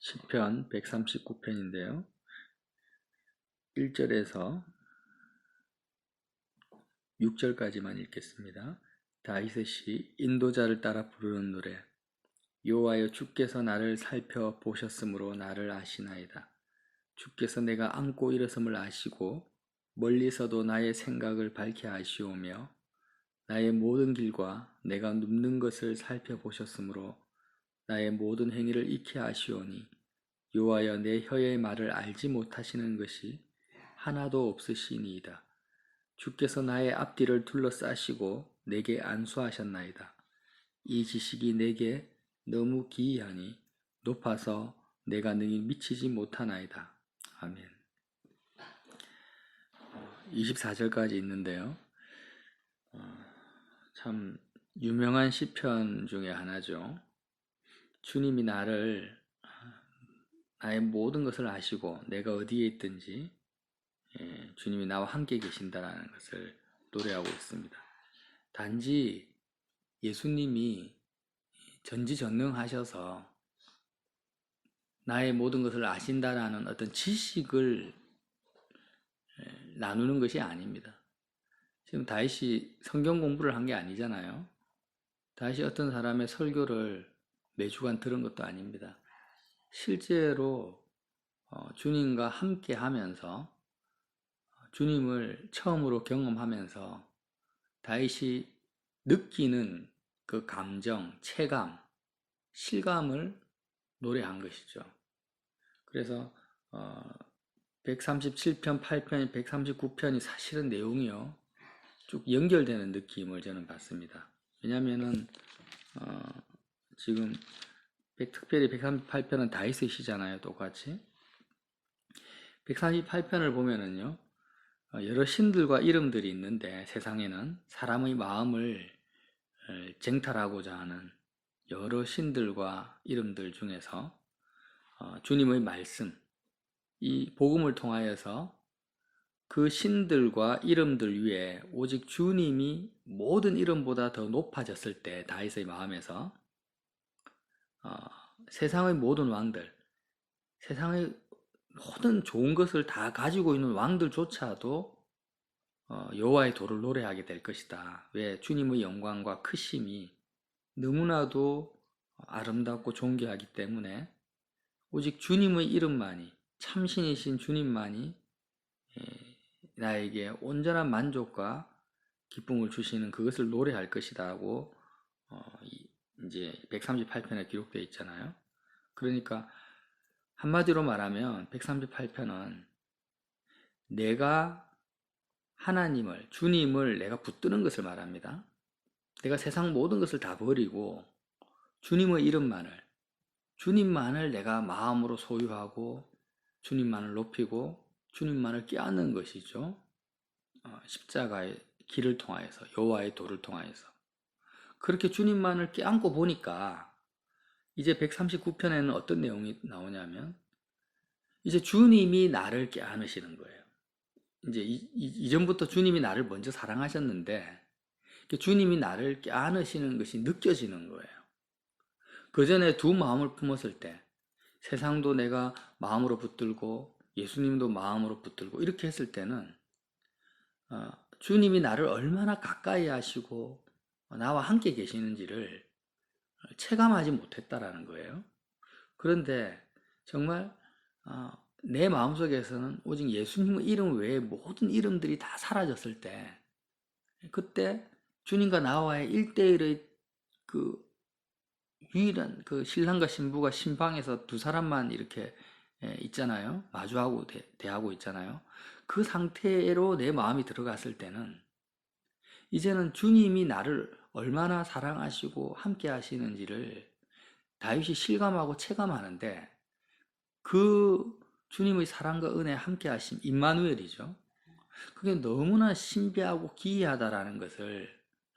시편 139편인데요. 1절에서 6절까지만 읽겠습니다. 다윗의 시 인도자를 따라 부르는 노래. 여호와여, 주께서 나를 살펴보셨으므로 나를 아시나이다. 주께서 내가 앉고 일어섬을 아시고 멀리서도 나의 생각을 밝히 아시오며 나의 모든 길과 내가 눕는 것을 살펴보셨으므로 나의 모든 행위를 익히 아시오니 여호와여, 내 혀의 말을 알지 못하시는 것이 하나도 없으시니이다. 주께서 나의 앞뒤를 둘러싸시고 내게 안수하셨나이다. 이 지식이 내게 너무 기이하니 높아서 내가 능히 미치지 못하나이다. 아멘. 24절까지 있는데요. 참 유명한 시편 중에 하나죠. 주님이 나의 모든 것을 아시고 내가 어디에 있든지 주님이 나와 함께 계신다라는 것을 노래하고 있습니다. 단지 예수님이 전지전능하셔서 나의 모든 것을 아신다라는 어떤 지식을 나누는 것이 아닙니다. 지금 다윗이 성경 공부를 한 게 아니잖아요. 다윗이 어떤 사람의 설교를 매주간 들은 것도 아닙니다. 실제로 주님과 함께 하면서 주님을 처음으로 경험하면서 다윗이 느끼는 그 감정, 체감, 실감을 노래한 것이죠. 그래서 137편, 8편, 139편이 사실은 내용이요 쭉 연결되는 느낌을 저는 받습니다. 왜냐하면은 지금 특별히 138편은 다윗의 시잖아요. 똑같이 138편을 보면은요 여러 신들과 이름들이 있는데, 세상에는 사람의 마음을 쟁탈하고자 하는 여러 신들과 이름들 중에서 주님의 말씀, 이 복음을 통하여서 그 신들과 이름들 위에 오직 주님이 모든 이름보다 더 높아졌을 때 다윗의 마음에서 세상의 모든 왕들, 세상의 모든 좋은 것을 다 가지고 있는 왕들조차도 여호와의 도를 노래하게 될 것이다. 왜? 주님의 영광과 크심이 너무나도 아름답고 존귀하기 때문에 오직 주님의 이름만이, 참신이신 주님만이 나에게 온전한 만족과 기쁨을 주시는 그것을 노래할 것이다고 이제 138편에 기록되어 있잖아요. 그러니까 한마디로 말하면 138편은 내가 하나님을, 주님을 내가 붙드는 것을 말합니다. 내가 세상 모든 것을 다 버리고 주님의 주님만을 내가 마음으로 소유하고 주님만을 높이고 주님만을 껴안는 것이죠. 십자가의 길을 통하여서, 여호와의 도를 통하여서 그렇게 주님만을 껴안고 보니까 이제 139편에는 어떤 내용이 나오냐면 이제 주님이 나를 껴안으시는 거예요. 이제 이전부터 주님이 나를 먼저 사랑하셨는데 주님이 나를 껴안으시는 것이 느껴지는 거예요. 그 전에 두 마음을 품었을 때 세상도 내가 마음으로 붙들고 예수님도 마음으로 붙들고 이렇게 했을 때는 주님이 나를 얼마나 가까이 하시고 나와 함께 계시는지를 체감하지 못했다라는 거예요. 그런데 정말 내 마음속에서는 오직 예수님의 이름 외에 모든 이름들이 다 사라졌을 때, 그때 주님과 나와의 1대1의 그 유일한 그 신랑과 신부가 신방에서 두 사람만 이렇게 있잖아요. 마주하고 대하고 있잖아요. 그 상태로 내 마음이 들어갔을 때는 이제는 주님이 나를 얼마나 사랑하시고 함께 하시는지를 다윗이 실감하고 체감하는데, 그 주님의 사랑과 은혜 함께 하심, 임마누엘이죠. 그게 너무나 신비하고 기이하다라는 것을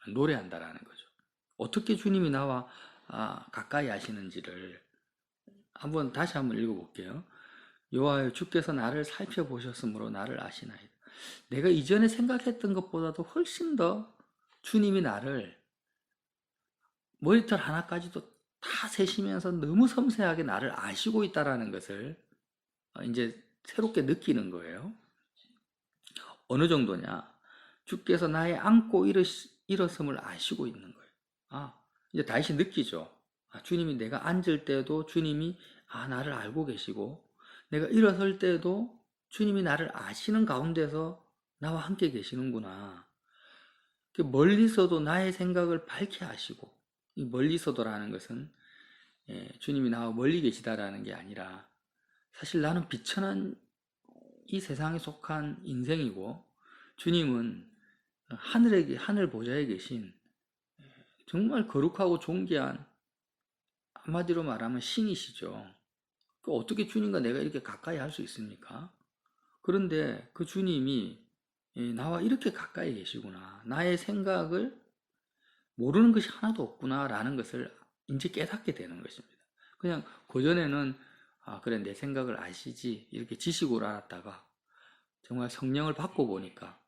노래한다라는 거죠. 어떻게 주님이 나와 가까이 하시는지를 다시 한번 읽어볼게요. 여호와여, 주께서 나를 살펴보셨으므로 나를 아시나이다. 내가 이전에 생각했던 것보다도 훨씬 더 주님이 나를 머리털 하나까지도 다 세시면서 너무 섬세하게 나를 아시고 있다라는 것을 이제 새롭게 느끼는 거예요. 어느 정도냐? 주께서 나의 안고 일었음을 아시고 있는 거예요. 이제 다시 느끼죠. 주님이 내가 앉을 때도 주님이 나를 알고 계시고, 내가 일어설 때도 주님이 나를 아시는 가운데서 나와 함께 계시는구나. 멀리서도 나의 생각을 밝히 아시고, 이 멀리서도라는 것은 주님이 나와 멀리 계시다라는 게 아니라, 사실 나는 비천한 이 세상에 속한 인생이고, 주님은 하늘 보좌에 계신 정말 거룩하고 존귀한, 한마디로 말하면 신이시죠. 어떻게 주님과 내가 이렇게 가까이 할 수 있습니까? 그런데 그 주님이 나와 이렇게 가까이 계시구나. 나의 생각을 모르는 것이 하나도 없구나 라는 것을 이제 깨닫게 되는 것입니다. 그냥 그전에는 그래 내 생각을 아시지 이렇게 지식으로 알았다가 정말 성령을 받고 보니까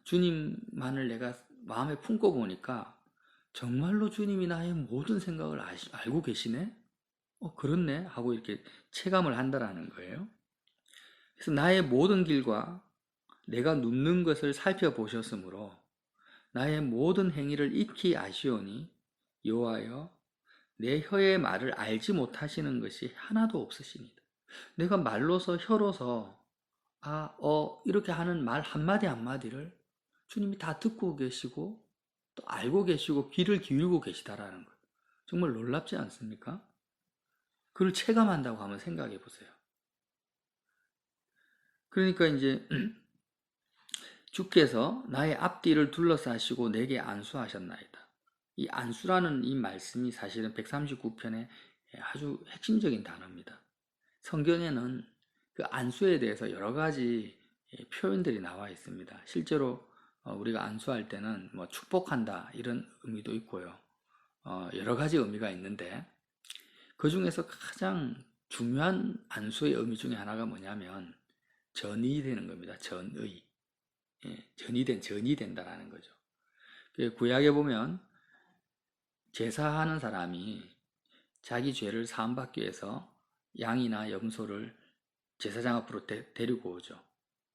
주님만을 내가 마음에 품고 보니까 정말로 주님이 나의 모든 생각을 알고 계시네? 그렇네? 하고 이렇게 체감을 한다라는 거예요. 그래서 나의 모든 길과 내가 눕는 것을 살펴보셨으므로 나의 모든 행위를 익히 아시오니 여호와여 내 혀의 말을 알지 못하시는 것이 하나도 없으시니다. 내가 말로서 혀로서 이렇게 하는 말 한마디 한마디를 주님이 다 듣고 계시고 또 알고 계시고 귀를 기울이고 계시다라는 것. 정말 놀랍지 않습니까? 그걸 체감한다고 한번 생각해 보세요. 그러니까 이제 주께서 나의 앞뒤를 둘러싸시고 내게 안수하셨나이다. 이 안수라는 이 말씀이 사실은 139편의 아주 핵심적인 단어입니다. 성경에는 그 안수에 대해서 여러 가지 표현들이 나와 있습니다. 실제로 우리가 안수할 때는 뭐 축복한다 이런 의미도 있고요. 여러 가지 의미가 있는데 그 중에서 가장 중요한 안수의 의미 중에 하나가 뭐냐면 전이 되는 겁니다. 전의. 전이 된다라는 거죠. 구약에 보면 제사하는 사람이 자기 죄를 사함받기 위해서 양이나 염소를 제사장 앞으로 데리고 오죠.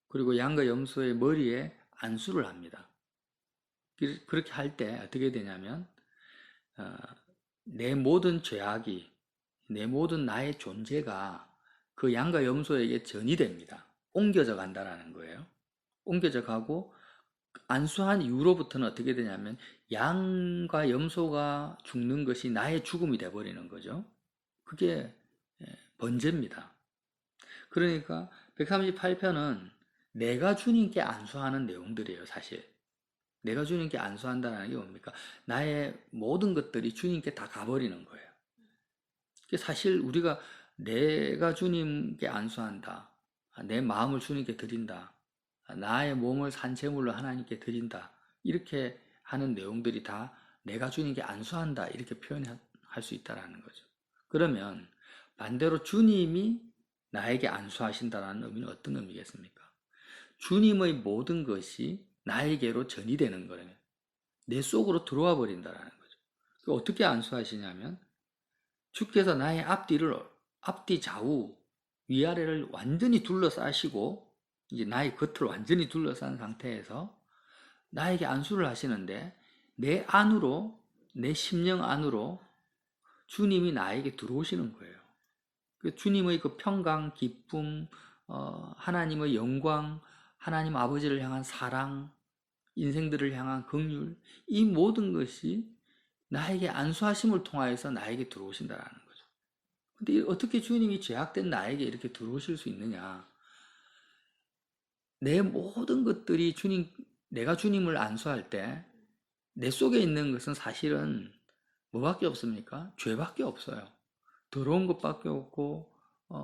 그리고 양과 염소의 머리에 안수를 합니다. 그렇게 할 때 어떻게 되냐면 내 모든 죄악이, 내 모든 나의 존재가 그 양과 염소에게 전이 됩니다. 옮겨져 간다라는 거예요. 옮겨져 가고 안수한 이후로부터는 어떻게 되냐면 양과 염소가 죽는 것이 나의 죽음이 되어버리는 거죠. 그게 번제입니다. 그러니까 138편은 내가 주님께 안수하는 내용들이에요, 사실. 내가 주님께 안수한다는 게 뭡니까? 나의 모든 것들이 주님께 다 가버리는 거예요. 사실 우리가 내가 주님께 안수한다. 내 마음을 주님께 드린다. 나의 몸을 산제물로 하나님께 드린다. 이렇게 하는 내용들이 다 내가 주님께 안수한다. 이렇게 표현할 수 있다는 거죠. 그러면 반대로 주님이 나에게 안수하신다는 의미는 어떤 의미겠습니까? 주님의 모든 것이 나에게로 전이 되는 거예요. 내 속으로 들어와 버린다는 거죠. 어떻게 안수하시냐면 주께서 나의 앞뒤 좌우 위아래를 완전히 둘러싸시고 이제 나의 겉을 완전히 둘러싼 상태에서 나에게 안수를 하시는데 내 안으로, 내 심령 안으로 주님이 나에게 들어오시는 거예요. 주님의 그 평강, 기쁨, 하나님의 영광, 하나님 아버지를 향한 사랑, 인생들을 향한 긍휼, 이 모든 것이 나에게 안수하심을 통하여서 나에게 들어오신다라는 거죠. 근데 어떻게 주님이 죄악된 나에게 이렇게 들어오실 수 있느냐? 내 모든 것들이 내가 주님을 안수할 때 내 속에 있는 것은 사실은 뭐밖에 없습니까? 죄밖에 없어요. 더러운 것밖에 없고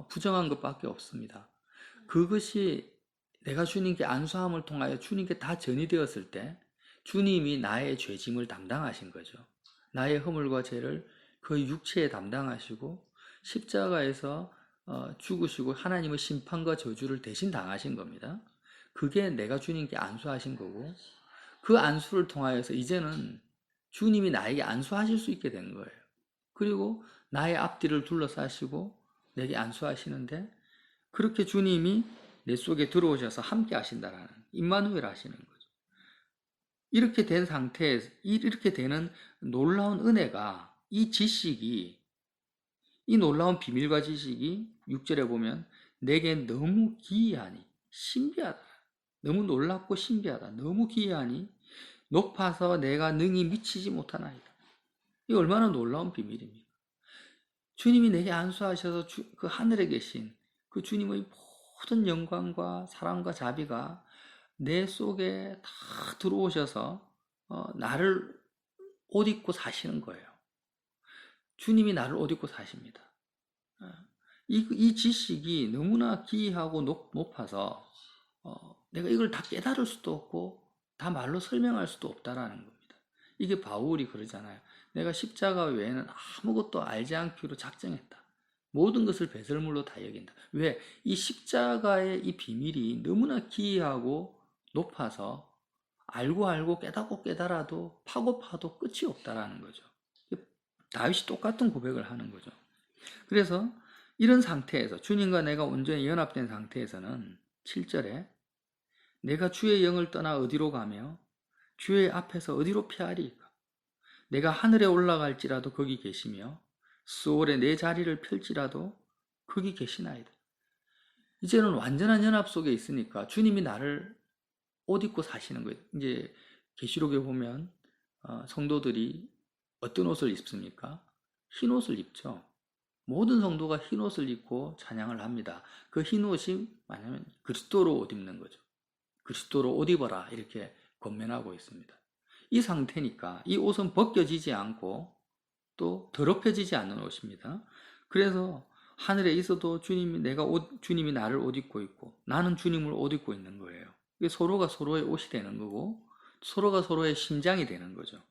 부정한 것밖에 없습니다. 그것이 내가 주님께 안수함을 통하여 주님께 다 전이 되었을 때 주님이 나의 죄짐을 담당하신 거죠. 나의 허물과 죄를 그 육체에 담당하시고 십자가에서 죽으시고 하나님의 심판과 저주를 대신 당하신 겁니다. 그게 내가 주님께 안수하신 거고 그 안수를 통하여서 이제는 주님이 나에게 안수하실 수 있게 된 거예요. 그리고 나의 앞뒤를 둘러싸시고 내게 안수하시는데, 그렇게 주님이 내 속에 들어오셔서 함께 하신다라는, 임마누엘 하시는 거죠. 이렇게 된 상태에서, 이렇게 되는 놀라운 은혜가, 이 지식이, 이 놀라운 비밀과 지식이 6절에 보면 내게 너무 기이하니 신비하다. 너무 놀랍고 신비하다. 너무 기이하니 높아서 내가 능히 미치지 못하나이다. 이 얼마나 놀라운 비밀입니까? 주님이 내게 안수하셔서 그 하늘에 계신 그 주님의 모든 영광과 사랑과 자비가 내 속에 다 들어오셔서 나를 옷 입고 사시는 거예요. 주님이 나를 옷 입고 사십니다. 이 지식이 너무나 기이하고 높아서 내가 이걸 다 깨달을 수도 없고 다 말로 설명할 수도 없다라는 겁니다. 이게 바울이 그러잖아요. 내가 십자가 외에는 아무것도 알지 않기로 작정했다. 모든 것을 배설물로 다 여긴다. 왜? 이 십자가의 이 비밀이 너무나 기이하고 높아서 알고 깨닫고 깨달아도 파고 파도 끝이 없다라는 거죠. 다윗이 똑같은 고백을 하는 거죠. 그래서 이런 상태에서, 주님과 내가 온전히 연합된 상태에서는 7절에 내가 주의 영을 떠나 어디로 가며 주의 앞에서 어디로 피하리까? 내가 하늘에 올라갈지라도 거기 계시며 수월에 내 자리를 펼지라도 거기 계시나이다. 이제는 완전한 연합 속에 있으니까 주님이 나를 옷 입고 사시는 거예요. 이제 계시록에 보면 성도들이 어떤 옷을 입습니까? 흰 옷을 입죠. 모든 성도가 흰 옷을 입고 찬양을 합니다. 그 흰 옷이 뭐냐면 그리스도로 옷 입는 거죠. 그리스도로 옷 입어라 이렇게 권면하고 있습니다. 이 상태니까 이 옷은 벗겨지지 않고 또 더럽혀지지 않는 옷입니다. 그래서 하늘에 있어도 주님이 나를 옷 입고 있고 나는 주님을 옷 입고 있는 거예요. 서로가 서로의 옷이 되는 거고 서로가 서로의 심장이 되는 거죠.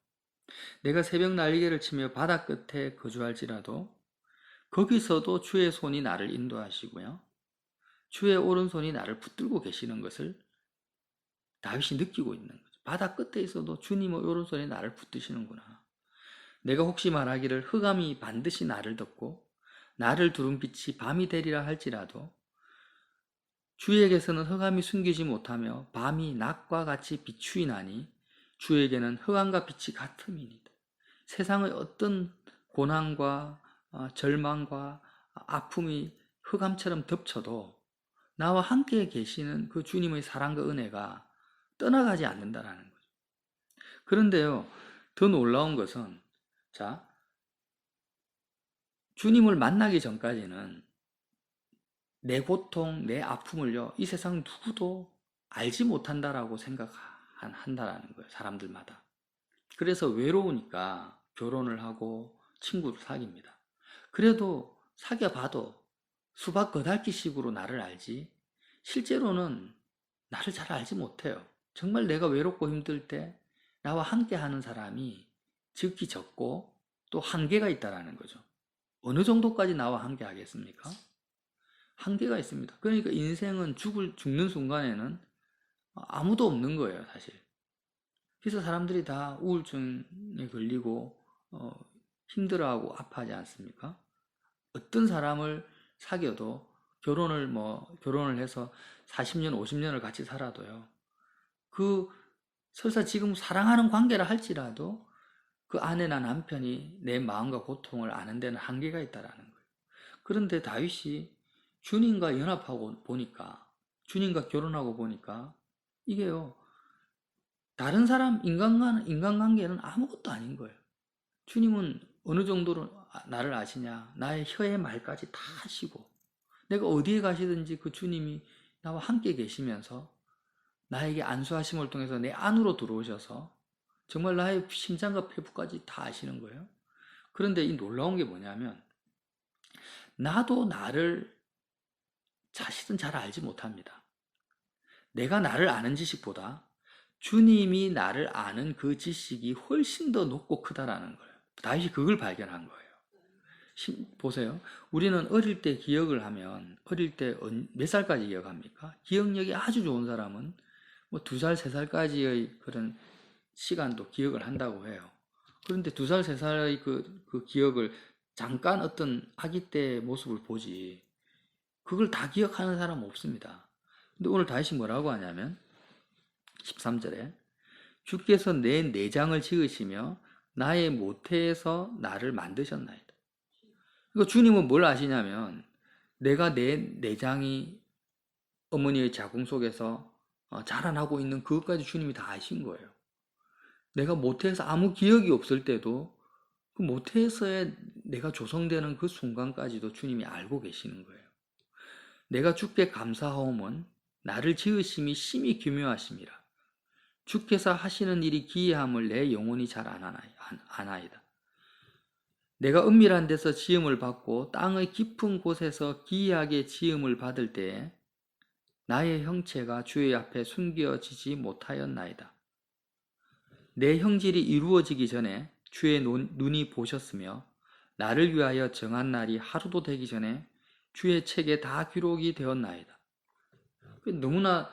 내가 새벽 날개를 치며 바다 끝에 거주할지라도 거기서도 주의 손이 나를 인도하시고요. 주의 오른손이 나를 붙들고 계시는 것을 다윗이 느끼고 있는 거죠. 바다 끝에 있어도 주님의 오른손이 나를 붙드시는구나. 내가 혹시 말하기를 흑암이 반드시 나를 덮고 나를 두른 빛이 밤이 되리라 할지라도 주에게서는 흑암이 숨기지 못하며 밤이 낮과 같이 비추이 나니 주에게는 흑암과 빛이 같음이니이다. 세상의 어떤 고난과 절망과 아픔이 흑암처럼 덮쳐도 나와 함께 계시는 그 주님의 사랑과 은혜가 떠나가지 않는다라는 거죠. 그런데요, 더 놀라운 것은, 자, 주님을 만나기 전까지는 내 고통, 내 아픔을요, 이 세상 누구도 알지 못한다라고 생각한다라는 거예요, 사람들마다. 그래서 외로우니까 결혼을 하고 친구를 사귀입니다. 그래도 사귀어봐도 수박 겉핥기식으로 나를 알지, 실제로는 나를 잘 알지 못해요. 정말 내가 외롭고 힘들 때 나와 함께 하는 사람이 적기 적고 또 한계가 있다라는 거죠. 어느 정도까지 나와 함께 하겠습니까? 한계가 있습니다. 그러니까 인생은 죽는 순간에는 아무도 없는 거예요, 사실. 그래서 사람들이 다 우울증에 걸리고 힘들어하고 아파하지 않습니까? 어떤 사람을 사귀어도 결혼을 해서 40년, 50년을 같이 살아도요. 설사 지금 사랑하는 관계라 할지라도 그 아내나 남편이 내 마음과 고통을 아는 데는 한계가 있다라는 거예요. 그런데 다윗이 주님과 연합하고 보니까, 주님과 결혼하고 보니까 이게요, 다른 사람 인간관계는 아무것도 아닌 거예요. 주님은 어느 정도로 나를 아시냐? 나의 혀의 말까지 다 아시고, 내가 어디에 가시든지 그 주님이 나와 함께 계시면서 나에게 안수하심을 통해서 내 안으로 들어오셔서 정말 나의 심장과 폐부까지 다 아시는 거예요. 그런데 이 놀라운 게 뭐냐면, 나도 나를 사실은 잘 알지 못합니다. 내가 나를 아는 지식보다 주님이 나를 아는 그 지식이 훨씬 더 높고 크다라는 거예요. 다윗이 그걸 발견한 거예요. 보세요. 우리는 어릴 때 기억을 하면, 어릴 때 몇 살까지 기억합니까? 기억력이 아주 좋은 사람은 뭐 2살, 3살까지의 그런 시간도 기억을 한다고 해요. 그런데 2살, 3살의 그 기억을 잠깐 어떤 아기 때의 모습을 보지 그걸 다 기억하는 사람은 없습니다. 근데 오늘 다시 뭐라고 하냐면 13절에 주께서 내 내장을 지으시며 나의 모태에서 나를 만드셨나이다. 그러니까 주님은 뭘 아시냐면 내가 내 내장이 어머니의 자궁 속에서 자라나고 있는 그것까지 주님이 다 아신 거예요. 내가 모태에서 아무 기억이 없을 때도 그 모태에서의 내가 조성되는 그 순간까지도 주님이 알고 계시는 거예요. 내가 주께 감사하오면 나를 지으심이 심히 기묘하심이라. 주께서 하시는 일이 기이함을 내 영혼이 잘 아나이다. 내가 은밀한 데서 지음을 받고 땅의 깊은 곳에서 기이하게 지음을 받을 때에 나의 형체가 주의 앞에 숨겨지지 못하였나이다. 내 형질이 이루어지기 전에 주의 눈이 보셨으며 나를 위하여 정한 날이 하루도 되기 전에 주의 책에 다 기록이 되었나이다. 너무나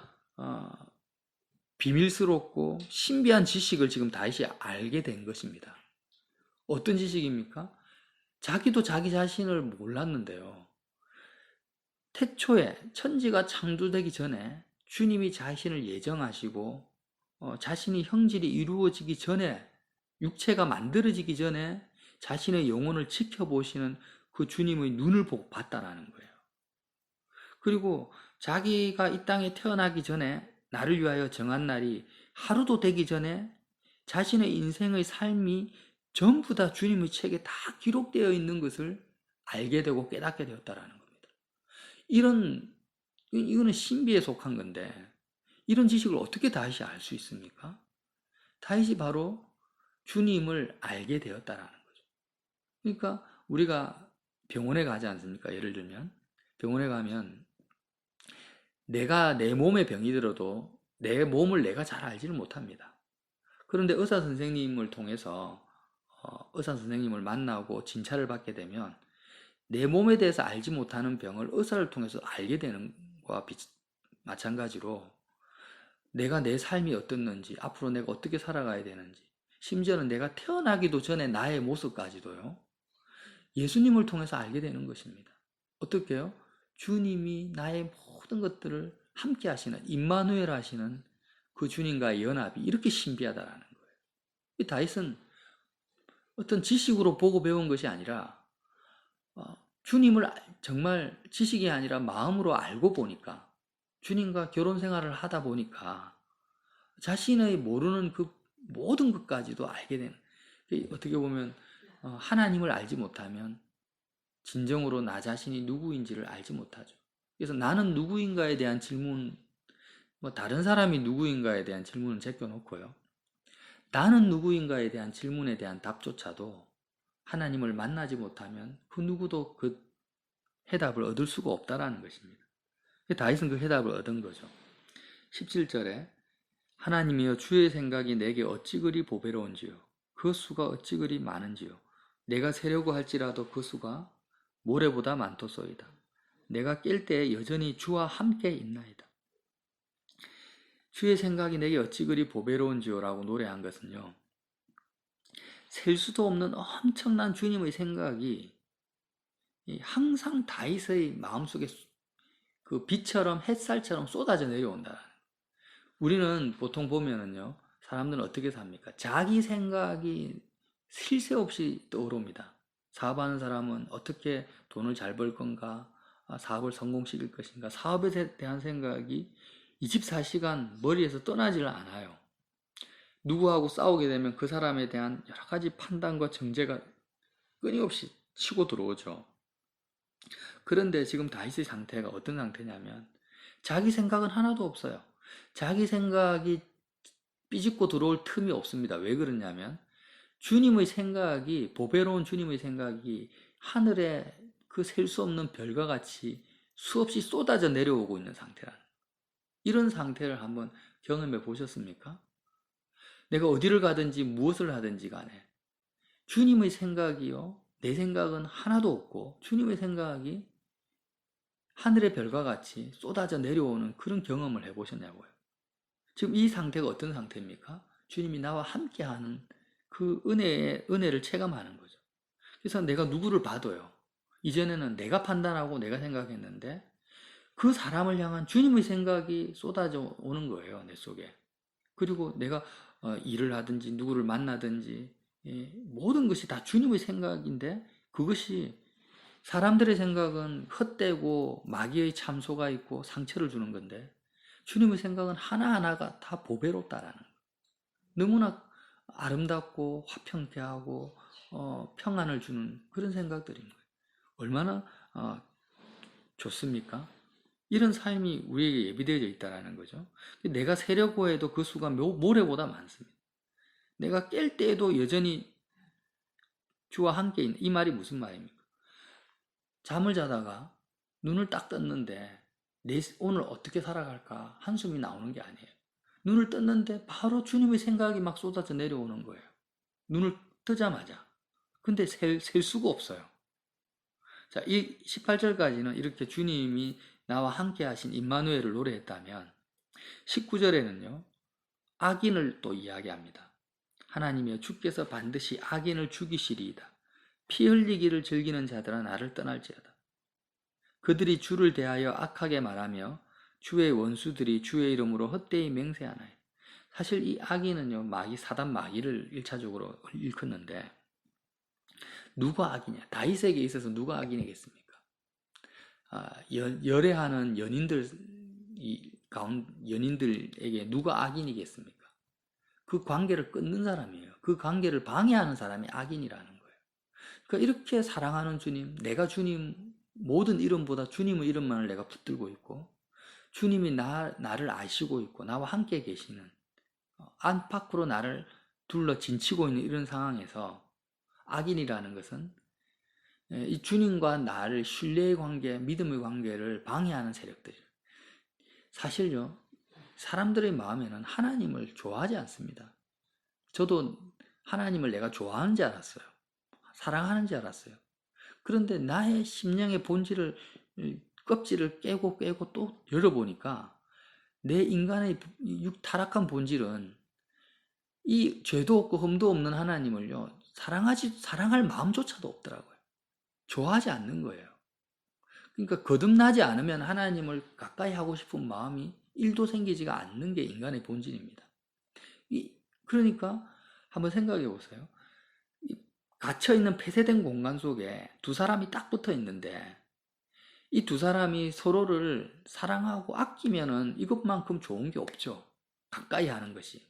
비밀스럽고 신비한 지식을 지금 다윗이 알게 된 것입니다. 어떤 지식입니까? 자기도 자기 자신을 몰랐는데요. 태초에 천지가 창조되기 전에 주님이 자신을 예정하시고 자신이 형질이 이루어지기 전에 육체가 만들어지기 전에 자신의 영혼을 지켜보시는 그 주님의 눈을 보고 봤다라는 거예요. 그리고 자기가 이 땅에 태어나기 전에 나를 위하여 정한 날이 하루도 되기 전에 자신의 인생의 삶이 전부 다 주님의 책에 다 기록되어 있는 것을 알게 되고 깨닫게 되었다라는 겁니다. 이거는 신비에 속한 건데 이런 지식을 어떻게 다윗이 알 수 있습니까? 다윗이 바로 주님을 알게 되었다라는 거죠. 그러니까 우리가 병원에 가지 않습니까? 예를 들면 병원에 가면 내가 내 몸에 병이 들어도 내 몸을 내가 잘 알지를 못합니다. 그런데 의사 선생님을 통해서 의사 선생님을 만나고 진찰을 받게 되면 내 몸에 대해서 알지 못하는 병을 의사를 통해서 알게 되는 것과 마찬가지로 내가 내 삶이 어떻는지, 앞으로 내가 어떻게 살아가야 되는지, 심지어는 내가 태어나기도 전에 나의 모습까지도요, 예수님을 통해서 알게 되는 것입니다. 어떻게요? 주님이 나의 모든 것들을 함께 하시는, 임마누엘 하시는 그 주님과의 연합이 이렇게 신비하다라는 거예요. 이 다윗은 어떤 지식으로 보고 배운 것이 아니라 주님을 정말 지식이 아니라 마음으로 알고 보니까 주님과 결혼 생활을 하다 보니까 자신의 모르는 그 모든 것까지도 알게 되는, 어떻게 보면 하나님을 알지 못하면 진정으로 나 자신이 누구인지를 알지 못하죠. 그래서 나는 누구인가에 대한 질문, 다른 사람이 누구인가에 대한 질문은 제껴놓고요, 나는 누구인가에 대한 질문에 대한 답조차도 하나님을 만나지 못하면 그 누구도 그 해답을 얻을 수가 없다라는 것입니다. 다윗은 그 해답을 얻은 거죠. 17절에 하나님이여 주의 생각이 내게 어찌 그리 보배로운지요 그 수가 어찌 그리 많은지요 내가 세려고 할지라도 그 수가 모래보다 많도소이다. 내가 깰 때에 여전히 주와 함께 있나이다. 주의 생각이 내게 어찌 그리 보배로운지요 라고 노래한 것은요, 셀 수도 없는 엄청난 주님의 생각이 항상 다윗의 마음속에 그 비처럼 햇살처럼 쏟아져 내려온다. 우리는 보통 보면은요, 사람들은 어떻게 삽니까? 자기 생각이 쉴 새 없이 떠오릅니다. 사업하는 사람은 어떻게 돈을 잘 벌 건가? 사업을 성공시킬 것인가? 사업에 대한 생각이 24시간 머리에서 떠나질 않아요. 누구하고 싸우게 되면 그 사람에 대한 여러 가지 판단과 정죄가 끊임없이 치고 들어오죠. 그런데 지금 다윗의 상태가 어떤 상태냐면 자기 생각은 하나도 없어요. 자기 생각이 삐집고 들어올 틈이 없습니다. 왜 그러냐면 주님의 생각이, 보배로운 주님의 생각이 하늘에 그 셀 수 없는 별과 같이 수없이 쏟아져 내려오고 있는 상태라는, 이런 상태를 한번 경험해 보셨습니까? 내가 어디를 가든지 무엇을 하든지 간에 주님의 생각이요, 내 생각은 하나도 없고 주님의 생각이 하늘의 별과 같이 쏟아져 내려오는 그런 경험을 해보셨냐고요. 지금 이 상태가 어떤 상태입니까? 주님이 나와 함께하는 그 은혜를 체감하는 거죠. 그래서 내가 누구를 봐도요. 이전에는 내가 판단하고 내가 생각했는데 그 사람을 향한 주님의 생각이 쏟아져 오는 거예요, 내 속에. 그리고 내가 일을 하든지 누구를 만나든지 모든 것이 다 주님의 생각인데 그것이 사람들의 생각은 헛되고 마귀의 참소가 있고 상처를 주는 건데 주님의 생각은 하나하나가 다 보배롭다라는 거예요. 너무나 아름답고 화평케 하고 평안을 주는 그런 생각들인 거예요. 얼마나 좋습니까? 이런 삶이 우리에게 예비되어져 있다는 거죠. 내가 세려고 해도 그 수가 모래보다 많습니다. 내가 깰 때에도 여전히 주와 함께 있는, 이 말이 무슨 말입니까? 잠을 자다가 눈을 딱 떴는데 오늘 어떻게 살아갈까 한숨이 나오는 게 아니에요. 눈을 떴는데 바로 주님의 생각이 막 쏟아져 내려오는 거예요. 눈을 뜨자마자. 근데 셀 수가 없어요. 자, 이 18절까지는 이렇게 주님이 나와 함께 하신 임마누엘을 노래했다면 19절에는요. 악인을 또 이야기합니다. 하나님이여 주께서 반드시 악인을 죽이시리이다. 피 흘리기를 즐기는 자들아 나를 떠날지어다. 그들이 주를 대하여 악하게 말하며 주의 원수들이 주의 이름으로 헛되이 맹세하나요. 사실 이 악인은요, 사단 마귀를 1차적으로 일컫는데 누가 악이냐? 다윗에게 있어서 누가 악인이겠습니까? 열애하는 연인들에게 누가 악인이겠습니까? 그 관계를 끊는 사람이에요. 그 관계를 방해하는 사람이 악인이라는 거예요. 그러니까 이렇게 사랑하는 주님, 내가 주님 모든 이름보다 주님의 이름만을 내가 붙들고 있고 주님이 나를 아시고 있고 나와 함께 계시는 안팎으로 나를 둘러 진치고 있는 이런 상황에서 악인이라는 것은 이 주님과 나를 신뢰의 관계, 믿음의 관계를 방해하는 세력들이에요. 사실요, 사람들의 마음에는 하나님을 좋아하지 않습니다. 저도 하나님을 내가 좋아하는 줄 알았어요. 사랑하는 줄 알았어요. 그런데 나의 심령의 본질을, 껍질을 깨고 또 열어보니까 내 인간의 타락한 본질은 이 죄도 없고 흠도 없는 하나님을요, 사랑할 마음조차도 없더라고요. 좋아하지 않는 거예요. 그러니까 거듭나지 않으면 하나님을 가까이 하고 싶은 마음이 1도 생기지가 않는 게 인간의 본질입니다. 그러니까 한번 생각해 보세요. 갇혀있는 폐쇄된 공간 속에 두 사람이 딱 붙어 있는데 이 두 사람이 서로를 사랑하고 아끼면은 이것만큼 좋은 게 없죠. 가까이 하는 것이.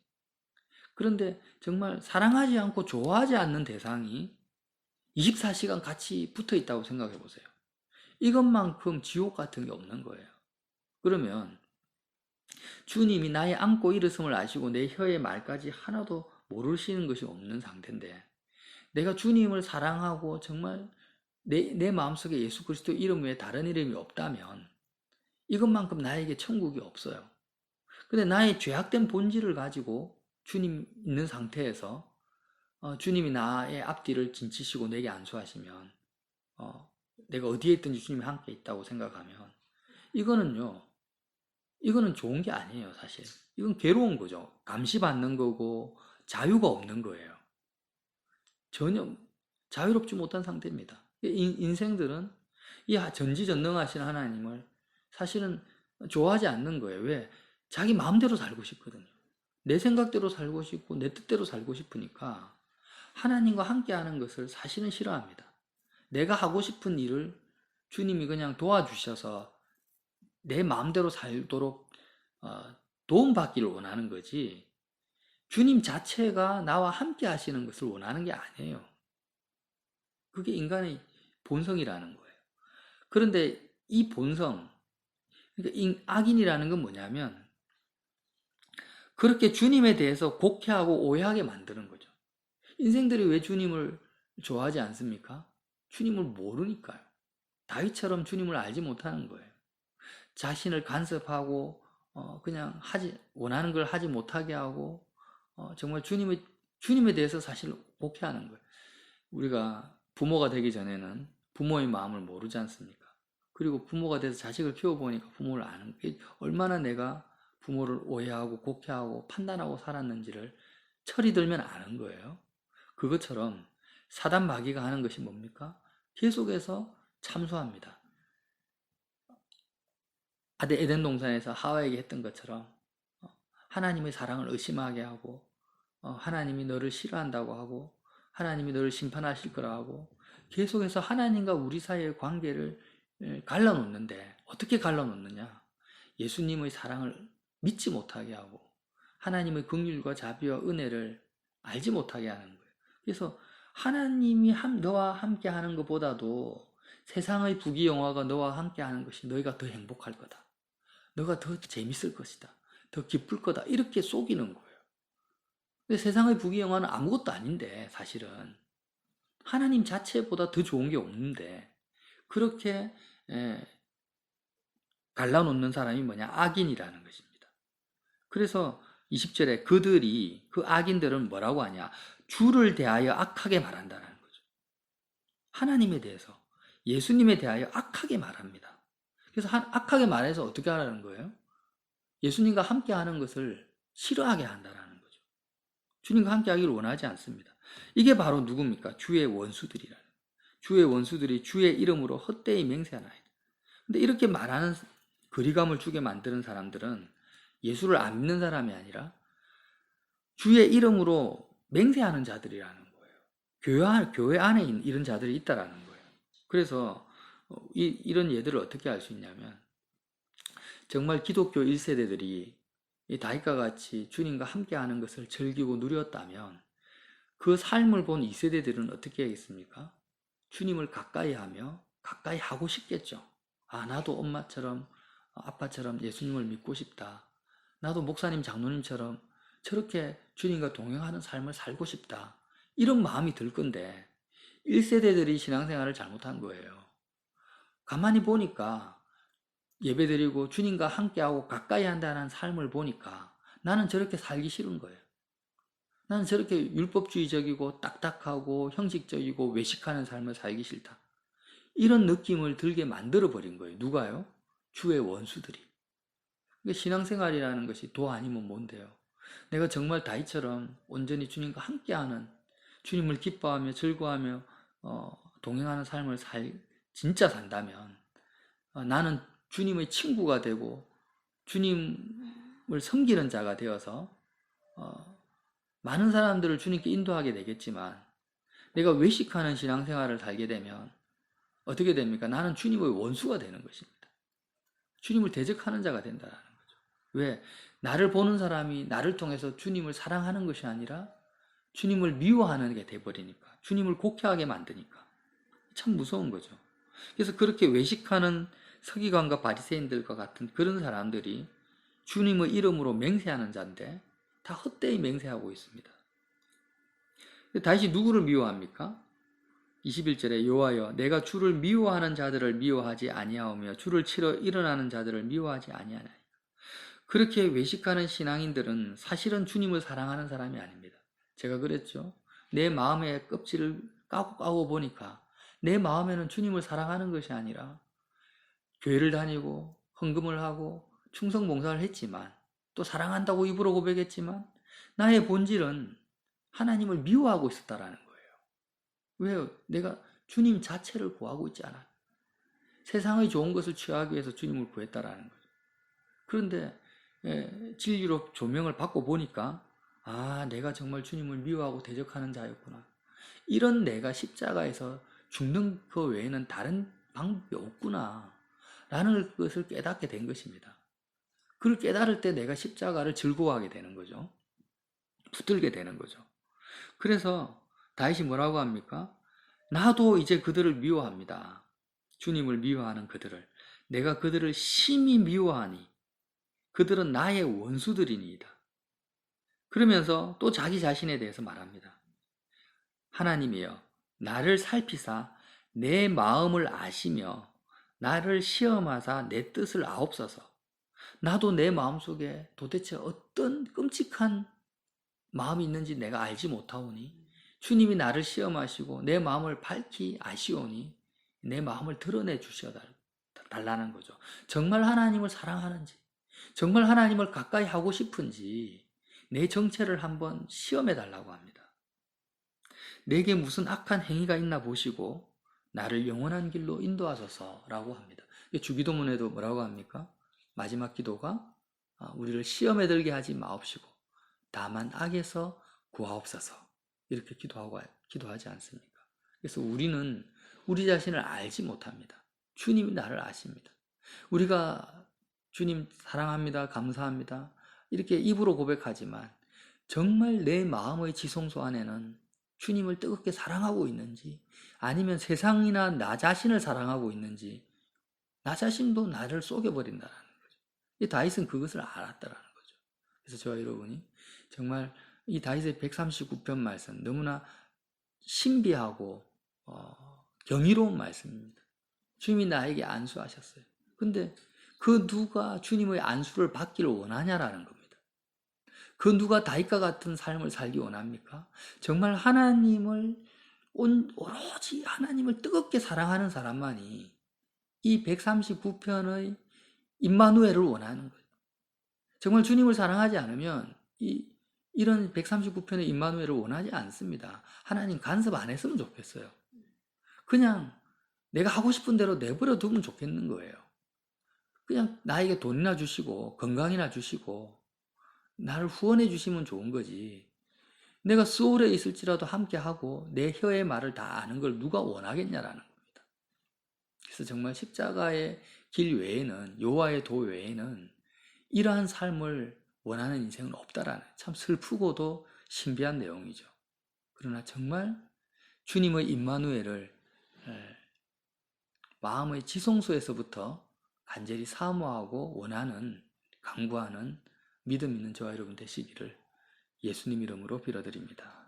그런데 정말 사랑하지 않고 좋아하지 않는 대상이 24시간 같이 붙어 있다고 생각해 보세요. 이것만큼 지옥 같은 게 없는 거예요. 그러면 주님이 나의 안고 일었음을 아시고 내 혀의 말까지 하나도 모르시는 것이 없는 상태인데 내가 주님을 사랑하고 정말 내 마음속에 예수 그리스도 이름 외에 다른 이름이 없다면 이것만큼 나에게 천국이 없어요. 근데 나의 죄악된 본질을 가지고 주님 있는 상태에서 주님이 나의 앞뒤를 진치시고 내게 안수하시면 내가 어디에 있든지 주님이 함께 있다고 생각하면 이거는 좋은 게 아니에요, 사실. 이건 괴로운 거죠. 감시받는 거고 자유가 없는 거예요. 전혀 자유롭지 못한 상태입니다. 인생들은 이 전지전능하신 하나님을 사실은 좋아하지 않는 거예요. 왜? 자기 마음대로 살고 싶거든요. 내 생각대로 살고 싶고 내 뜻대로 살고 싶으니까 하나님과 함께하는 것을 사실은 싫어합니다. 내가 하고 싶은 일을 주님이 그냥 도와주셔서 내 마음대로 살도록 도움받기를 원하는 거지 주님 자체가 나와 함께 하시는 것을 원하는 게 아니에요. 그게 인간의 본성이라는 거예요. 그런데 이 본성, 그러니까 악인이라는 건 뭐냐면 그렇게 주님에 대해서 곡해하고 오해하게 만드는 거죠. 인생들이 왜 주님을 좋아하지 않습니까? 주님을 모르니까요. 다윗처럼 주님을 알지 못하는 거예요. 자신을 간섭하고 그냥 원하는 걸 하지 못하게 하고 정말 주님에 대해서 사실 곡해하는 거예요. 우리가 부모가 되기 전에는 부모의 마음을 모르지 않습니까? 그리고 부모가 돼서 자식을 키워보니까 부모를 아는 게 얼마나 내가 부모를 오해하고 곡해하고 판단하고 살았는지를 철이 들면 아는 거예요. 그것처럼 사단 마귀가 하는 것이 뭡니까? 계속해서 참소합니다. 에덴 동산에서 하와에게 했던 것처럼 하나님의 사랑을 의심하게 하고 하나님이 너를 싫어한다고 하고 하나님이 너를 심판하실 거라 하고 계속해서 하나님과 우리 사이의 관계를 갈라놓는데 어떻게 갈라놓느냐? 예수님의 사랑을 믿지 못하게 하고 하나님의 긍휼과 자비와 은혜를 알지 못하게 하는 거예요. 그래서 하나님이 너와 함께 하는 것보다도 세상의 부귀영화가 너와 함께 하는 것이 너희가 더 행복할 거다. 너가 더 재밌을 것이다. 더 기쁠 거다. 이렇게 속이는 거예요. 근데 세상의 부귀영화는 아무것도 아닌데 사실은 하나님 자체보다 더 좋은 게 없는데 그렇게 갈라놓는 사람이 뭐냐? 악인이라는 것입니다. 그래서 20절에 그 악인들은 뭐라고 하냐? 주를 대하여 악하게 말한다는 거죠. 하나님에 대해서, 예수님에 대하여 악하게 말합니다. 그래서 악하게 말해서 어떻게 하라는 거예요? 예수님과 함께 하는 것을 싫어하게 한다는 거죠. 주님과 함께 하기를 원하지 않습니다. 이게 바로 누굽니까? 주의 원수들이라는 거예요. 주의 원수들이 주의 이름으로 헛되이 맹세하나이다. 근데 이렇게 말하는 거리감을 주게 만드는 사람들은 예수를 안 믿는 사람이 아니라 주의 이름으로 맹세하는 자들이라는 거예요. 교회 안에 이런 자들이 있다라는 거예요. 그래서 이런 예들을 어떻게 알 수 있냐면 정말 기독교 1세대들이 이 다윗과 같이 주님과 함께하는 것을 즐기고 누렸다면 그 삶을 본 2세대들은 어떻게 하겠습니까? 주님을 가까이 하며 가까이 하고 싶겠죠. 나도 엄마처럼 아빠처럼 예수님을 믿고 싶다. 나도 목사님 장로님처럼 저렇게 주님과 동행하는 삶을 살고 싶다. 이런 마음이 들 건데 1세대들이 신앙생활을 잘못한 거예요. 가만히 보니까 예배드리고 주님과 함께하고 가까이 한다는 삶을 보니까 나는 저렇게 살기 싫은 거예요. 나는 저렇게 율법주의적이고 딱딱하고 형식적이고 외식하는 삶을 살기 싫다. 이런 느낌을 들게 만들어버린 거예요. 누가요? 주의 원수들이. 신앙생활이라는 것이 도 아니면 뭔데요? 내가 정말 다윗처럼 온전히 주님과 함께하는, 주님을 기뻐하며 즐거워하며 동행하는 삶을 진짜 산다면 나는 주님의 친구가 되고 주님을 섬기는 자가 되어서 많은 사람들을 주님께 인도하게 되겠지만 내가 외식하는 신앙생활을 살게 되면 어떻게 됩니까? 나는 주님의 원수가 되는 것입니다. 주님을 대적하는 자가 된다는 거죠. 왜? 나를 보는 사람이 나를 통해서 주님을 사랑하는 것이 아니라 주님을 미워하는 게 돼버리니까, 주님을 곡해하게 만드니까 참 무서운 거죠. 그래서 그렇게 외식하는 서기관과 바리새인들과 같은 그런 사람들이 주님의 이름으로 맹세하는 자인데 다 헛되이 맹세하고 있습니다. 다시 누구를 미워합니까? 21절에 여호와여 내가 주를 미워하는 자들을 미워하지 아니하오며 주를 치러 일어나는 자들을 미워하지 아니하나이까. 그렇게 외식하는 신앙인들은 사실은 주님을 사랑하는 사람이 아닙니다. 제가 그랬죠. 내 마음의 껍질을 까고 보니까 내 마음에는 주님을 사랑하는 것이 아니라 교회를 다니고 헌금을 하고 충성봉사를 했지만 또 사랑한다고 입으로 고백했지만 나의 본질은 하나님을 미워하고 있었다라는 거예요. 왜요? 내가 주님 자체를 구하고 있지 않아요. 세상의 좋은 것을 취하기 위해서 주님을 구했다라는 거죠. 그런데 진리로 조명을 받고 보니까 내가 정말 주님을 미워하고 대적하는 자였구나. 이런 내가 십자가에서 죽는 그 외에는 다른 방법이 없구나 라는 것을 깨닫게 된 것입니다. 그걸 깨달을 때 내가 십자가를 즐거워하게 되는 거죠. 붙들게 되는 거죠. 그래서 다윗이 뭐라고 합니까? 나도 이제 그들을 미워합니다. 주님을 미워하는 그들을. 내가 그들을 심히 미워하니 그들은 나의 원수들이니이다. 그러면서 또 자기 자신에 대해서 말합니다. 하나님이여 나를 살피사 내 마음을 아시며 나를 시험하사 내 뜻을 아옵소서. 나도 내 마음속에 도대체 어떤 끔찍한 마음이 있는지 내가 알지 못하오니 주님이 나를 시험하시고 내 마음을 밝히 아시오니 내 마음을 드러내 주셔달라는 거죠. 정말 하나님을 사랑하는지, 정말 하나님을 가까이 하고 싶은지 내 정체를 한번 시험해 달라고 합니다. 내게 무슨 악한 행위가 있나 보시고 나를 영원한 길로 인도하소서라고 합니다. 주기도문에도 뭐라고 합니까? 마지막 기도가 우리를 시험에 들게 하지 마옵시고 다만 악에서 구하옵소서 이렇게 기도하지 않습니까? 그래서 우리는 우리 자신을 알지 못합니다. 주님이 나를 아십니다. 우리가 주님 사랑합니다, 감사합니다 이렇게 입으로 고백하지만 정말 내 마음의 지성소 안에는 주님을 뜨겁게 사랑하고 있는지 아니면 세상이나 나 자신을 사랑하고 있는지 나 자신도 나를 속여버린다는 거죠. 이 다윗은 그것을 알았다라는 거죠. 그래서 저와 여러분이 정말 이 다윗의 139편 말씀 너무나 신비하고 경이로운 말씀입니다. 주님이 나에게 안수하셨어요. 근데 그 누가 주님의 안수를 받기를 원하냐라는 겁니다. 그 누가 다윗과 같은 삶을 살기 원합니까? 정말 하나님을 오로지 하나님을 뜨겁게 사랑하는 사람만이 이 139편의 임마누엘을 원하는 거예요. 정말 주님을 사랑하지 않으면 이런 139편의 임마누엘을 원하지 않습니다. 하나님 간섭 안 했으면 좋겠어요. 그냥 내가 하고 싶은 대로 내버려 두면 좋겠는 거예요. 그냥 나에게 돈이나 주시고 건강이나 주시고 나를 후원해 주시면 좋은 거지. 내가 소울에 있을지라도 함께하고 내 혀의 말을 다 아는 걸 누가 원하겠냐라는 겁니다. 그래서 정말 십자가의 길 외에는 여호와의 도 외에는 이러한 삶을 원하는 인생은 없다라는 참 슬프고도 신비한 내용이죠. 그러나 정말 주님의 임마누엘을 마음의 지성소에서부터 간절히 사모하고 원하는 강구하는 믿음 있는 저와 여러분 되시기를 예수님 이름으로 빌어드립니다.